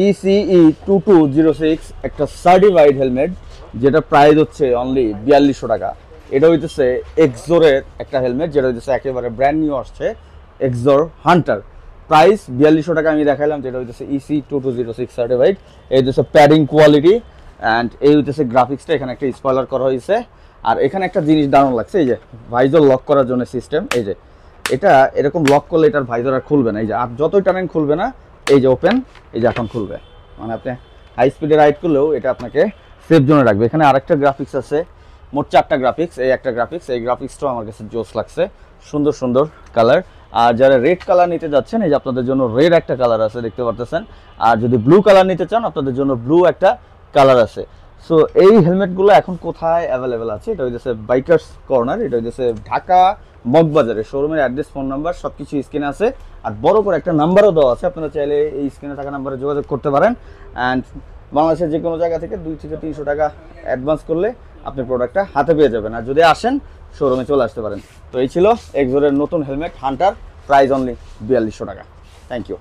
ECE 2206 একটা certified helmet, যেটা price হচ্ছে অনলি 4200 টাকা। এটা হইতেছে এক্সোরের একটা হেলমেট, যেটা হইতেছে একেবারে ব্র্যান্ড নিউ আসছে, এক্সোর হান্টার। প্রাইস 4200 টাকা আমি দেখাইলাম, যেটা হইতেছে ECE 2206 সার্টিফাইড। এই হইতেছে প্যাডিং কোয়ালিটি অ্যান্ড এই হইতেছে গ্রাফিক্সটা। এখানে একটা স্পয়লার করা হয়েছে। আর এখানে একটা জিনিস দারুণ লাগছে, এই যে ভাইজর লক করার জন্য সিস্টেম। এই যে এটা এরকম লক করলে এটার ভাইজর আর খুলবে না, এই যে আর যতই টানেন খুলবে না। এই যে ওপেন, এই যে এখন খুলবে, মানে আপনি হাই স্পিডে রাইড করলেও এটা আপনাকে সেফ জোনে রাখবে। এখানে আরেকটা গ্রাফিক্স আছে, মোট 4টা গ্রাফিক্স। এই একটা গ্রাফিক্স, এই গ্রাফিক্সটাও আমার কাছে জোস লাগছে, সুন্দর সুন্দর কালার। আর যারা রেড কালার নিতে যাচ্ছেন, এই যে আপনাদের জন্য রেড একটা কালার আছে, দেখতে পারতেছেন। আর যদি ব্লু কালার নিতে চান, আপনাদের জন্য ব্লু একটা কালার আছে। সো এই হেলমেটগুলো এখন কোথায় অ্যাভেলেবেল আছে? এটা হইতেছে বাইকার্স কর্নার, এটা হইতেছে ঢাকা মগবাজারে। শোরুমের অ্যাড্রেস, ফোন নাম্বার সব কিছু স্ক্রিনে আছে। আর বড় করে একটা নাম্বারও দেওয়া আছে, আপনারা চাইলে এই স্ক্রিনে থাকা নাম্বারে যোগাযোগ করতে পারেন। অ্যান্ড বাংলাদেশের যে কোনো জায়গা থেকে 200 থেকে 300 টাকা অ্যাডভান্স করলে আপনি প্রোডাক্টটা হাতে পেয়ে যাবেন। আর যদি আসেন, শোরুমে চলে আসতে পারেন। তো এই ছিল এক্সোরের নতুন হেলমেট হান্টার, প্রাইস অনলি 4200 টাকা। Thank you.